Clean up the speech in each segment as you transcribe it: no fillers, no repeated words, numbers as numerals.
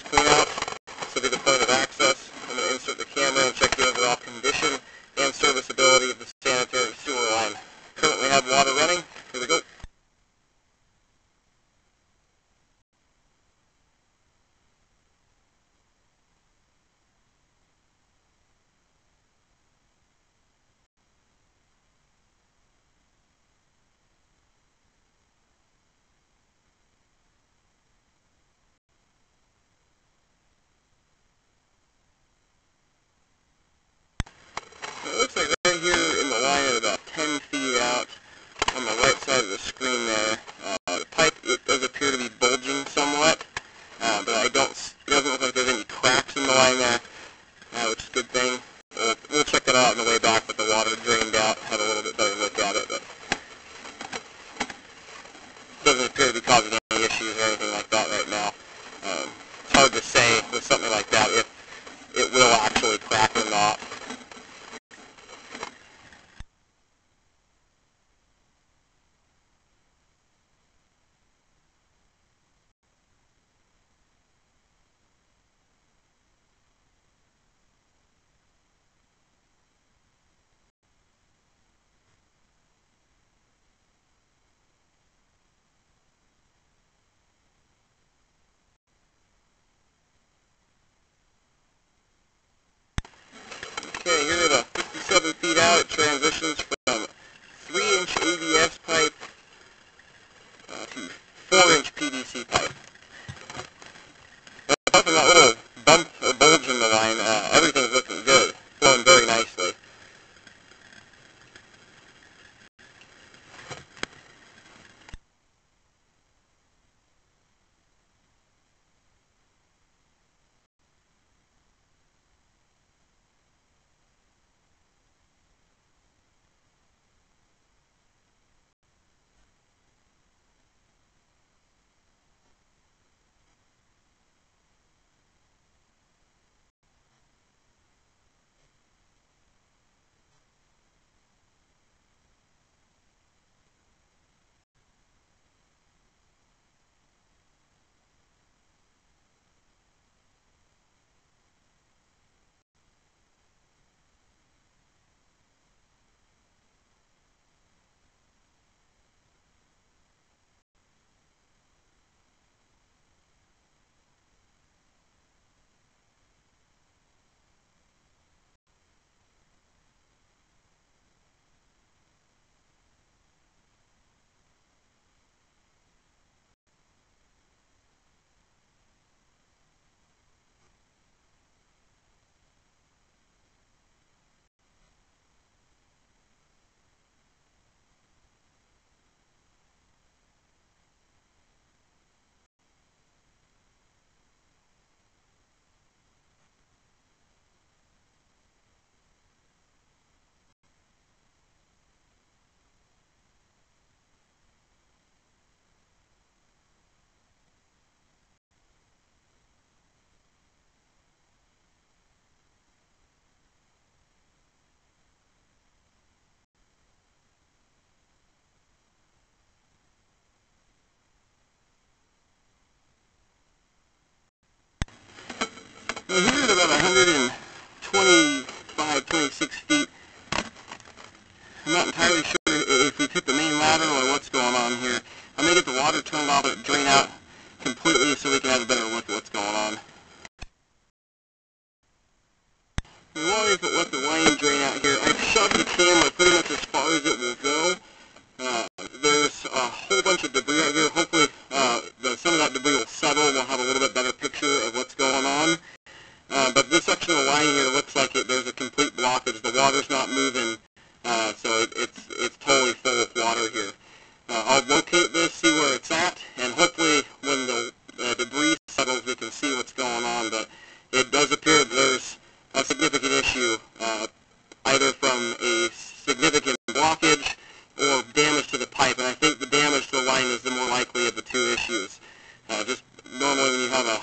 cleanout. This will be the point of access. I'm going to insert the camera and check the overall condition and serviceability of the sanitary sewer line. Currently have water running. Here we go. It looks like right here in the line at about 10 feet out on the right side of the screen there, the pipe does appear to be bulging somewhat, but it doesn't look like there's any cracks in the line there, which is a good thing. We'll check that out on the way back with the water drained out, have a little bit better look at it, but it doesn't appear to be causing any issues or anything like that right now. It's hard to say with something like that if it will actually crack or not. Okay, here at 57 feet out, it transitions from 3-inch ABS pipe to 4-inch PVC pipe. Apart from that little bump or bulge in the line, everything's looking good, flowing very nicely. Now here at about 125, 26 feet, I'm not entirely sure if we've hit the main ladder or what's going on here. I may get the water turned off and drain out completely so we can have a better look at what's going on. While we let the line drain out here, I've shoved the camera pretty much as far as it will go. There's a whole bunch of debris out here. Hopefully some of that debris will settle and we'll have a little bit better picture of what's going on. But this section of the line here looks like there's a complete blockage. The water's not moving, so it's totally full of water here. I'll locate this, see where it's at, and hopefully when the debris settles we can see what's going on. But it does appear that there's a significant issue, either from a significant blockage or damage to the pipe, and I think the damage to the line is the more likely of the two issues. Just normally when you have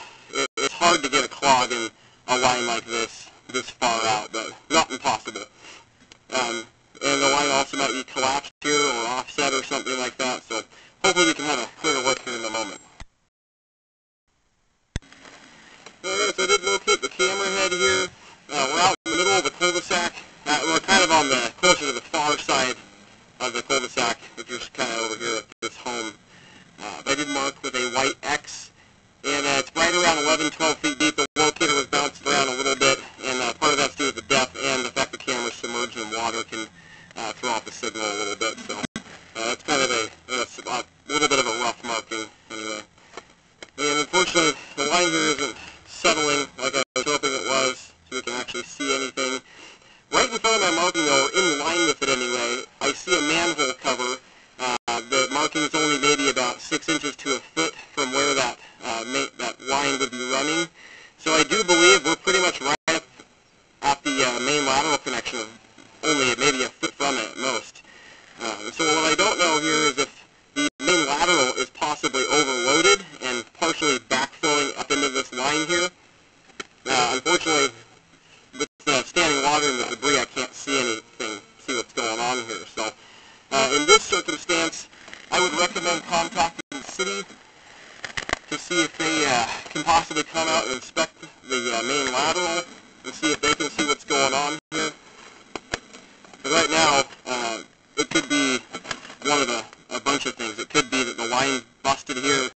it's hard to get a clog in a line like this far out, but not impossible. And the line also might be collapsed here or offset or something like that, so hopefully we can have a clearer look here in a moment. progress. I did locate the camera head here. We're out in the middle of the cul-de-sac. We're kind of on the closer to the far side of the cul-de-sac, which is kind of over here at this home. I did mark with a white X, and it's right around 11, 12 feet deep. The locator was bounced around a little bit, and part of that's due to the depth and the fact the camera's submerged in water can throw off the signal a little bit. So it's kind of a little bit of a rough marking anyway. And unfortunately, the line here isn't settling like I was hoping it was, so we can actually see anything. Right in front of my marking, though, in line with it anyway, I see a manhole cover. The marking is only maybe about 6 inches to a foot from where that line would be running. So I do believe we're pretty much right up at the main lateral connection, only maybe a foot from it at most. So what I don't know here is if the main lateral is possibly overloaded and partially backflowing up into this line here. Unfortunately, with standing water and the debris, I can't see anything, see what's going on here. So in this circumstance, I would recommend contacting the city to see if they can possibly come out and inspect the main lateral and see if they can see what's going on here. But right now, it could be one of a bunch of things. It could be that the line busted here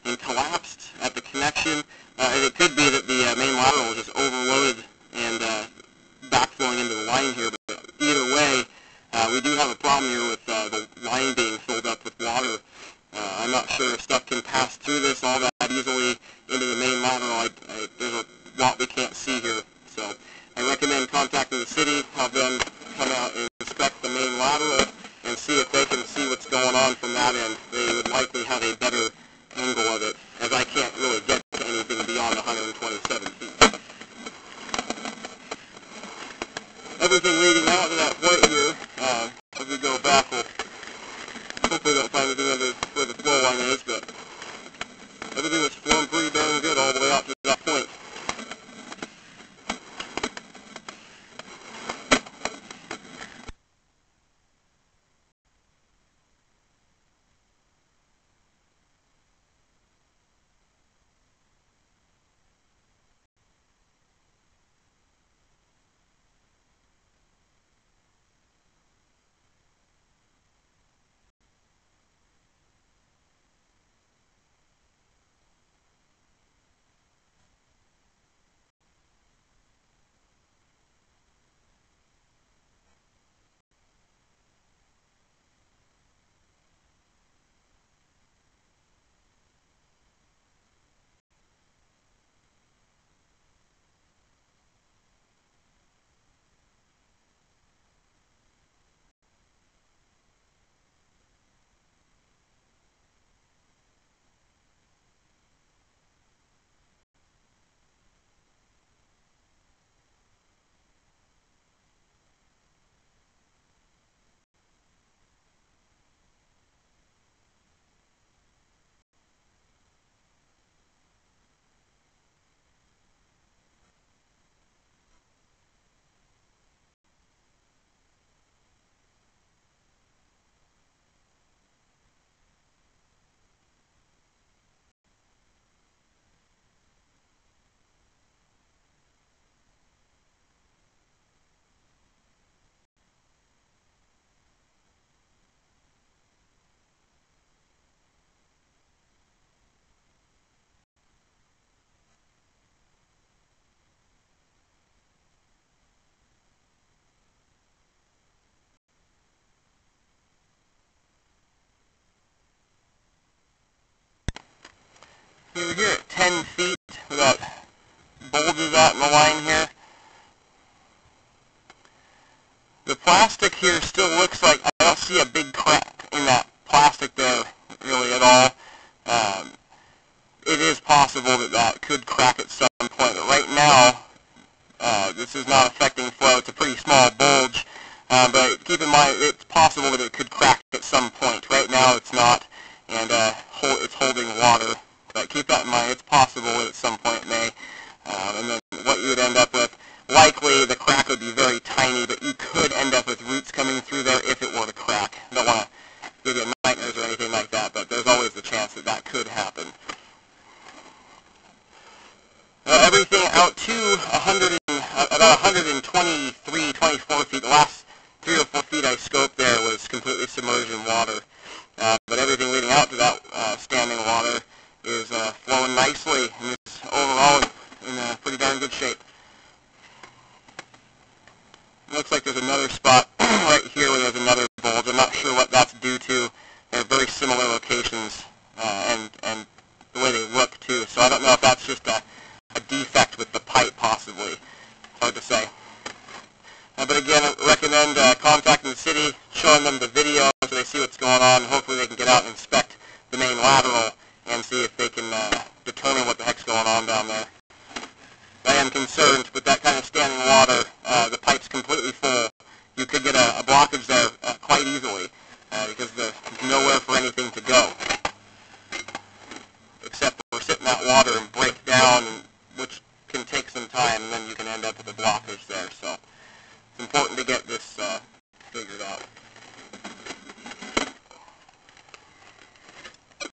and collapsed at the connection, and it could be that the main lateral is just overloaded and backflowing into the line here. But either way, we do have a problem here with the line being filled up with water. I'm not sure if stuff can pass through this all that easily into the main lateral. There's a lot we can't see here. So I recommend contacting the city, have them come out and inspect the main lateral and see if they can see what's going on from that end. They would likely have a better angle of it, as I can't really get to anything beyond 127 feet. Everything leading out to that point here, as we go back, we'll hopefully don't find anything under where the flow line is, but everything was flowing pretty darn good all the way out to that point. We're here at 10 feet without bulges out in the line here. The plastic here still looks like, I don't see a big crack in that plastic there really at all. It is possible that that could crack at some point, but right now this is not affecting flow. It's a pretty small bulge, but keep in mind it's possible that it could crack at some point. Right now it's not, and it's holding water. But keep that in mind, it's possible that at some point it may. And then what you would end up with, likely the crack would be very tiny, but you could end up with roots coming through there if it were to crack. I don't want to give you nightmares or anything like that, but there's always the chance that that could happen. Every everything out to about 123, 24 feet. The last 3 or 4 feet I scoped there was completely submerged in water. But everything leading out to that standing water is flowing nicely and is overall in pretty darn good shape. It looks like there's another spot right here where there's another bulge. I'm not sure what that's due to. They're very similar locations and the way they look too. So I don't know if that's just a defect with the pipe possibly. It's hard to say. But again, I recommend contacting the city, showing them the video so they see what's going on. Hopefully they can get out and inspect the main lateral and see if they can determine what the heck's going on down there. I am concerned with that kind of standing water. The pipe's completely full. You could get a blockage there quite easily because there's nowhere for anything to go except for sit in that water and break down, which can take some time, and then you can end up with a blockage there. So it's important to get this